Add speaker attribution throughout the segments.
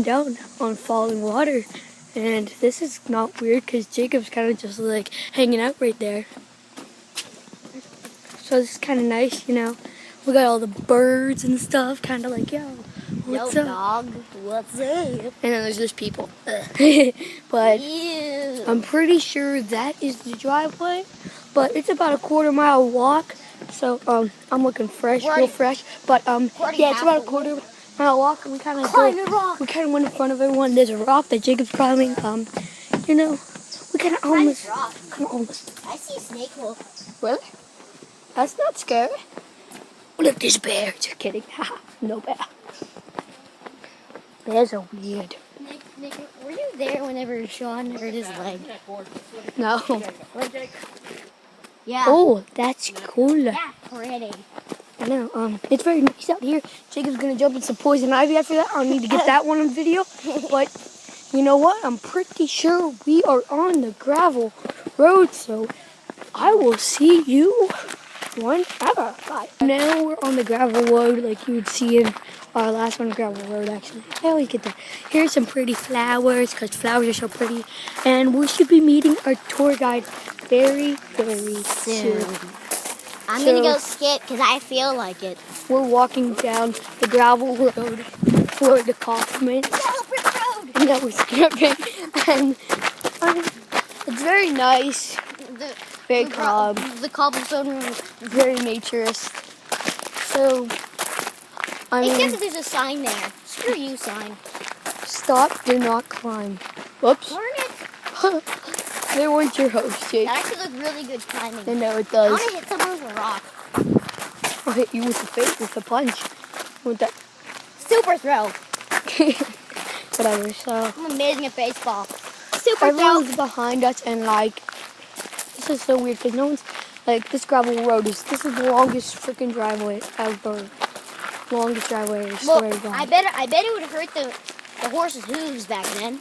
Speaker 1: down on falling water, and this is not weird because Jacob's kind of just like hanging out right there. So this is kind of nice, you know. We got all the birds and stuff, kind of like, yo, what's up?
Speaker 2: Dog, what's up?
Speaker 1: And then there's just people. But
Speaker 2: Ew.
Speaker 1: I'm pretty sure that is the driveway, but it's about a quarter-mile walk. So I'm looking real fresh. But yeah, it's about a quarter-mile walk, and we kind of went in front of everyone. There's a rock that Jacob's climbing. You know, we kind of almost.
Speaker 2: I see a snake hole.
Speaker 1: Really? That's not scary. Look, there's a bear. Just kidding. No bear. Bears are weird.
Speaker 2: Nick, were you there whenever Sean hurt his leg?
Speaker 1: No.
Speaker 2: Yeah.
Speaker 1: Oh, that's cool.
Speaker 2: Yeah, pretty.
Speaker 1: I know. It's very nice out here. Jacob's gonna jump in some poison ivy after that. I'll need to get that one on video. But you know what? I'm pretty sure we are on the gravel road, so I will see you whenever. Bye. Now we're on the gravel road, like you would see in our last one, gravel road. Actually, I always get that. Here's some pretty flowers, because flowers are so pretty, and we should be meeting our tour guide very, very soon.
Speaker 2: I'm gonna go skip because I feel like it.
Speaker 1: We're walking down the gravel road for the Kaufman. And then we're skipping, and it's very nice, very calm.
Speaker 2: The cobblestone road.
Speaker 1: Very naturist. So,
Speaker 2: Except that there's a sign there. Screw you, sign.
Speaker 1: Stop, do not climb. Whoops.
Speaker 2: Darn it.
Speaker 1: They weren't your host, Jake.
Speaker 2: That actually looked really good climbing.
Speaker 1: I know it
Speaker 2: I
Speaker 1: does.
Speaker 2: want to hit someone with a rock.
Speaker 1: I'll hit you with the face, with a punch. With that.
Speaker 2: Super throw.
Speaker 1: Whatever, so.
Speaker 2: I'm amazing at baseball. Super throw.
Speaker 1: Everyone's behind us, and like, this is so weird because no one's, like, this gravel road this is the longest freaking driveway ever. Longest driveway, I swear to God.
Speaker 2: I bet it would hurt the horse's hooves back then.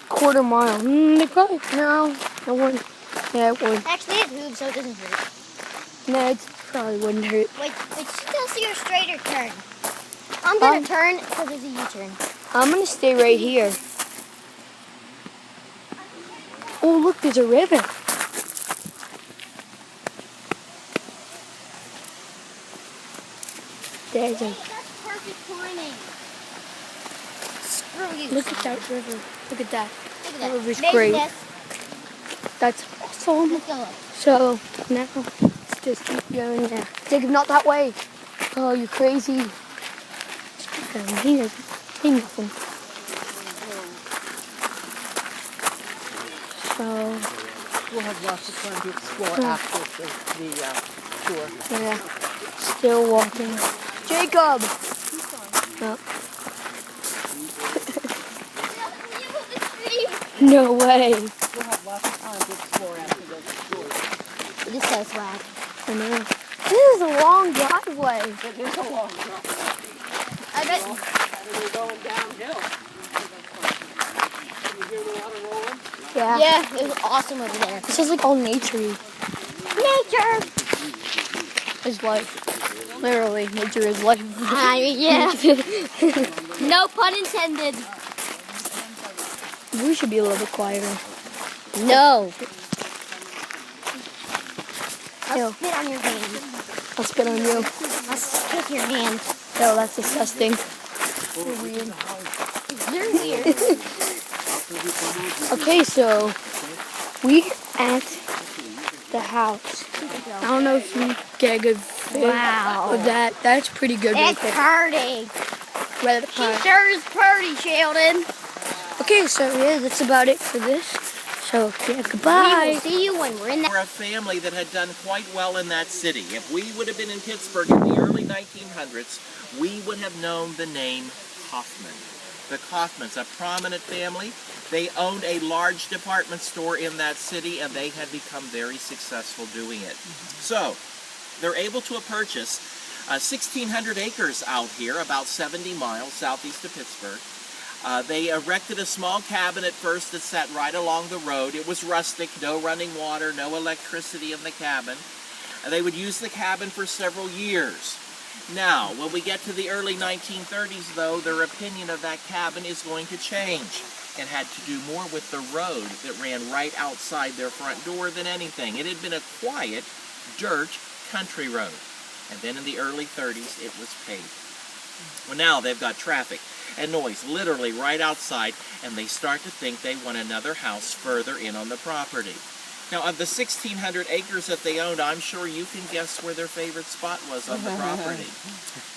Speaker 1: Quarter mile. They probably, no, it wouldn't. Yeah, it would.
Speaker 2: Actually, it has hooves, so it doesn't hurt.
Speaker 1: No, it probably wouldn't hurt.
Speaker 2: Wait, still see your straighter turn. I'm gonna turn because there's a U-turn.
Speaker 1: I'm gonna stay right here. Oh, look, there's a river. There's a.
Speaker 2: That's perfect climbing. Screw you.
Speaker 1: Look at that river. Look at that.
Speaker 2: Look at
Speaker 1: That river's
Speaker 2: Maybe
Speaker 1: great.
Speaker 2: That's,
Speaker 1: That's awesome.
Speaker 2: let's go.
Speaker 1: So now let's just keep going there. Jacob, not that way. Oh, you're crazy. He nothing. So
Speaker 3: we'll have lots of time to explore after the tour.
Speaker 1: yeah, still walking. Jacob. Oh. No way.
Speaker 3: We'll have lots of time to explore after the tour.
Speaker 2: This is swag.
Speaker 1: I know. This is a long driveway.
Speaker 3: It is a long driveway.
Speaker 2: I bet.
Speaker 3: We're going downhill. Can you hear the water rolling?
Speaker 1: Yeah.
Speaker 2: Yeah, it was awesome over there.
Speaker 1: This is like all naturey.
Speaker 2: Nature.
Speaker 1: Is life. Literally, nature is life.
Speaker 2: Yeah. No pun intended.
Speaker 1: We should be a little bit quieter.
Speaker 2: No.
Speaker 1: Ew.
Speaker 2: I'll spit on your hand.
Speaker 1: I'll spit on you.
Speaker 2: I'll stick your hand.
Speaker 1: No, that's disgusting. You're weird.
Speaker 2: You're weird.
Speaker 1: Okay, so we're at the house. I don't know if you get a good feel of that. That's pretty good.
Speaker 2: It's pretty.
Speaker 1: Right
Speaker 2: She sure is pretty, Sheldon.
Speaker 1: Okay, so yeah, that's about it for this. So yeah, goodbye.
Speaker 2: We will see you when we're in
Speaker 4: We're a family that had done quite well in that city. If we would have been in Pittsburgh in the early 1900s, we would have known the name Kaufman. The Kaufmans, a prominent family. They owned a large department store in that city, and they had become very successful doing it. So, they're able to purchase 1,600 acres out here, about 70 miles southeast of Pittsburgh. They erected a small cabin at first that sat right along the road. It was rustic, no running water, no electricity in the cabin. They would use the cabin for several years. Now, when we get to the early 1930s, though, their opinion of that cabin is going to change. It had to do more with the road that ran right outside their front door than anything. It had been a quiet, dirt country road. And then in the early 30s, it was paved. Well, now they've got traffic and noise literally right outside, and they start to think they want another house further in on the property. Now, of the 1,600 acres that they owned, I'm sure you can guess where their favorite spot was on the property.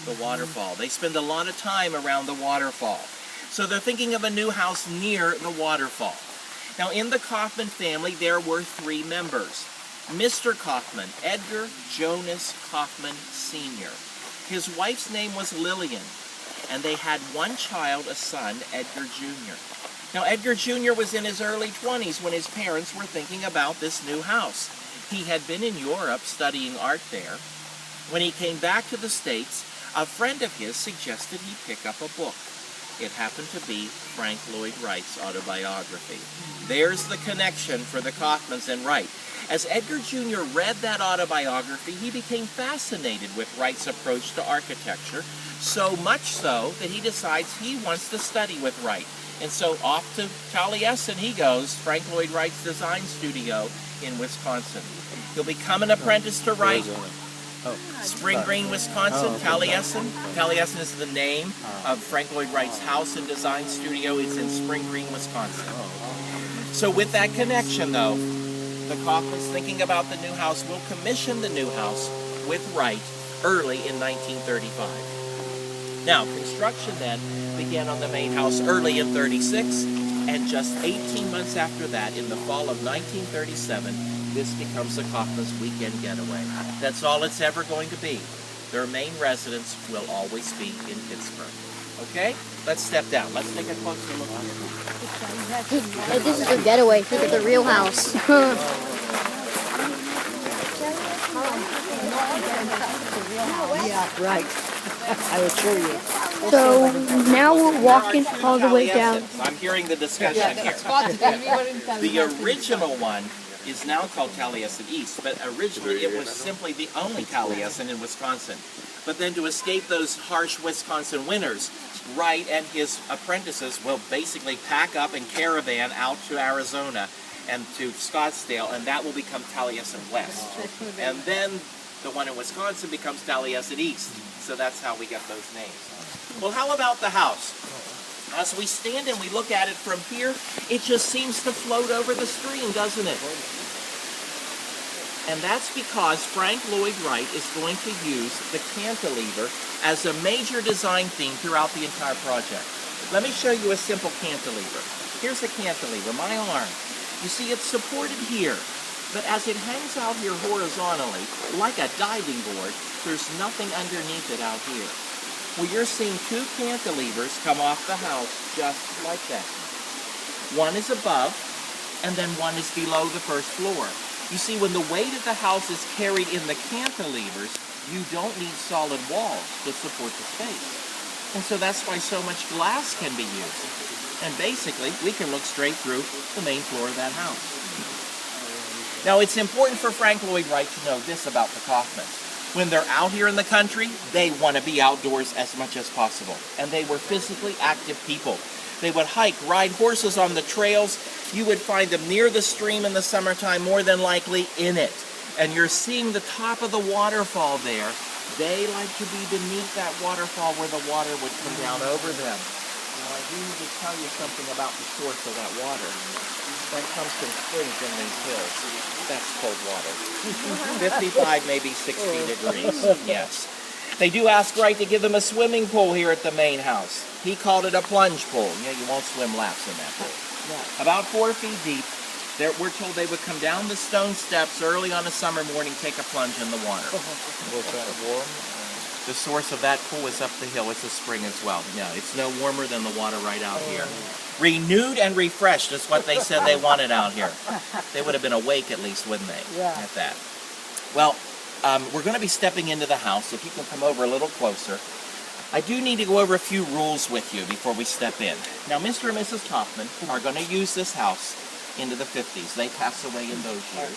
Speaker 4: The waterfall. They spend a lot of time around the waterfall. So they're thinking of a new house near the waterfall. Now, in the Kaufman family, there were 3 members. Mr. Kaufman, Edgar Jonas Kaufman Sr. His wife's name was Lillian, and they had one child, a son, Edgar Jr. Now, Edgar Jr. was in his early 20s when his parents were thinking about this new house. He had been in Europe studying art there. When he came back to the States, a friend of his suggested he pick up a book. It happened to be Frank Lloyd Wright's autobiography. There's the connection for the Kaufmans and Wright. As Edgar Jr. read that autobiography, he became fascinated with Wright's approach to architecture, so much so that he decides he wants to study with Wright. And so off to Taliesin he goes, Frank Lloyd Wright's design studio in Wisconsin. He'll become an apprentice to Wright. Spring Green, Wisconsin, Taliesin. Taliesin is the name of Frank Lloyd Wright's house and design studio. It's in Spring Green, Wisconsin. So with that connection, though, the Kaufmans, thinking about the new house, will commission the new house with Wright early in 1935. Now, construction then began on the main house early in 36, and just 18 months after that, in the fall of 1937, this becomes the Kaufmans' weekend getaway. That's all it's ever going to be. Their main residence will always be in Pittsburgh. Okay? Let's step down. Let's take a closer look here.
Speaker 2: Hey, this is their getaway. Look at the real house.
Speaker 3: Yeah, right. I assure you.
Speaker 1: So now we're walking all the way down.
Speaker 4: I'm hearing the discussion here. The original one is now called Taliesin East, but originally it was simply the only Taliesin in Wisconsin. But then to escape those harsh Wisconsin winters, Wright and his apprentices will basically pack up and caravan out to Arizona and to Scottsdale, and that will become Taliesin West. And then the one in Wisconsin becomes Taliesin East. So that's how we get those names. Well, how about the house? As we stand and we look at it from here, it just seems to float over the stream, doesn't it? And that's because Frank Lloyd Wright is going to use the cantilever as a major design theme throughout the entire project. Let me show you a simple cantilever. Here's a cantilever, my arm. You see, it's supported here, but as it hangs out here horizontally, like a diving board, there's nothing underneath it out here. Well, you're seeing 2 cantilevers come off the house just like that. One is above, and then one is below the first floor. You see, when the weight of the house is carried in the cantilevers, you don't need solid walls to support the space. And so that's why so much glass can be used. And basically, we can look straight through the main floor of that house. Now, it's important for Frank Lloyd Wright to know this about the Kaufmans. When they're out here in the country, they want to be outdoors as much as possible. And they were physically active people. They would hike, ride horses on the trails. You would find them near the stream in the summertime, more than likely in it. And you're seeing the top of the waterfall there. They like to be beneath that waterfall where the water would come down over them. Now, I do need to tell you something about the source of that water. That comes from springs in these hills. That's cold water. 55, maybe 60 degrees, yes. They do ask Wright to give them a swimming pool here at the main house. He called it a plunge pool. You won't swim laps in that pool. About 4 feet deep. We're told they would come down the stone steps early on a summer morning, take a plunge in the water.
Speaker 5: Was that warm?
Speaker 4: The source of that pool is up the hill. It's a spring as well. Yeah, it's no warmer than the water right out here. Renewed and refreshed is what they said they wanted out here. They would have been awake at least, wouldn't they?
Speaker 3: Yeah.
Speaker 4: At that. Well, we're going to be stepping into the house. If you can come over a little closer. I do need to go over a few rules with you before we step in. Now, Mr. and Mrs. Kaufman are going to use this house into the 50s. They pass away in those years.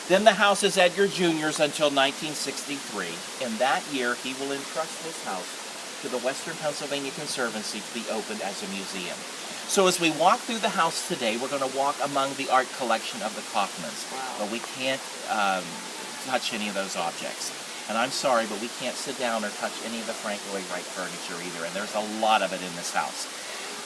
Speaker 4: Then the house is Edgar Jr.'s until 1963. In that year, he will entrust this house to the Western Pennsylvania Conservancy to be opened as a museum. So as we walk through the house today, we're going to walk among the art collection of the Kaufmans. But we can't touch any of those objects. And I'm sorry, but we can't sit down or touch any of the Frank Lloyd Wright furniture either, and there's a lot of it in this house.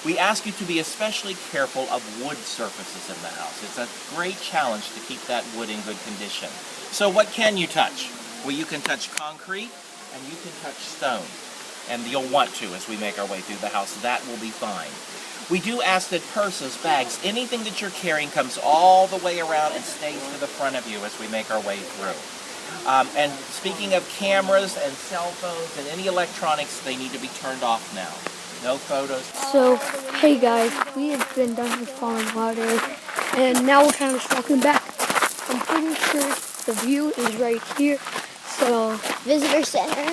Speaker 4: We ask you to be especially careful of wood surfaces in the house. It's a great challenge to keep that wood in good condition. So what can you touch? Well, you can touch concrete and you can touch stone. And you'll want to as we make our way through the house. That will be fine. We do ask that purses, bags, anything that you're carrying comes all the way around and stays to the front of you as we make our way through. And speaking of cameras and cell phones and any electronics, they need to be turned off now. No photos.
Speaker 1: So, hey guys, we have been done with Falling Water, and now we're kind of just walking back. I'm pretty sure the view is right here. So,
Speaker 2: Visitor center.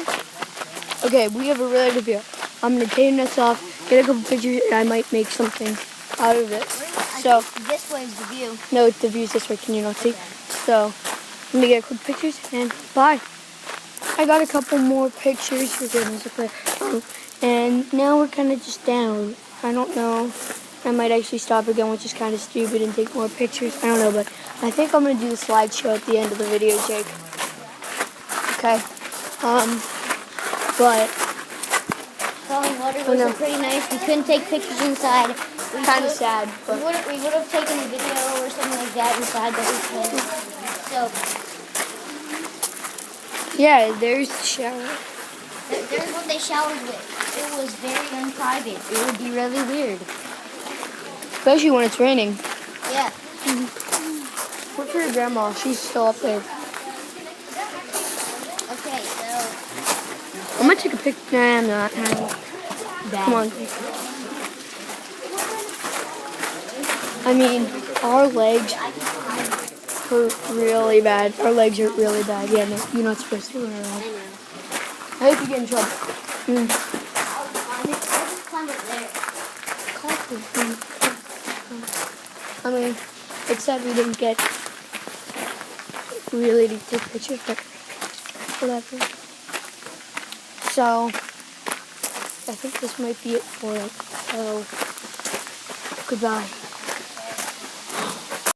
Speaker 1: okay, we have a really good view. I'm gonna turn this off, get a couple pictures, and I might make something out of it. So,
Speaker 2: This way is the view.
Speaker 1: no, the view's this way. Can you not see? So, I'm gonna get a quick pictures, and bye. I got a couple more pictures. And now we're kind of just down. I don't know. I might actually stop again, which is kind of stupid, and take more pictures. I don't know, but I think I'm going to do the slideshow at the end of the video, Jake. Okay. But
Speaker 2: Falling Water was pretty nice. We couldn't take pictures inside.
Speaker 1: Kind of sad.
Speaker 2: We
Speaker 1: But
Speaker 2: would have taken a video or something like that inside, but we couldn't. So
Speaker 1: yeah, there's the shower.
Speaker 2: there's what they showered with. It was very unprivate. It would be really weird.
Speaker 1: Especially when it's raining.
Speaker 2: Yeah.
Speaker 1: Look for your grandma. She's still up there.
Speaker 2: Okay, so
Speaker 1: I'm going to take a pic. Nah, I'm not. Come on. I mean, our legs hurt really bad. Our legs hurt really bad. Yeah, no, you're not supposed to run around. I hope you get in trouble.
Speaker 2: I just climbed up there.
Speaker 1: I mean, it's sad we didn't get really to take pictures, but whatever. So, I think this might be it for it. So, goodbye.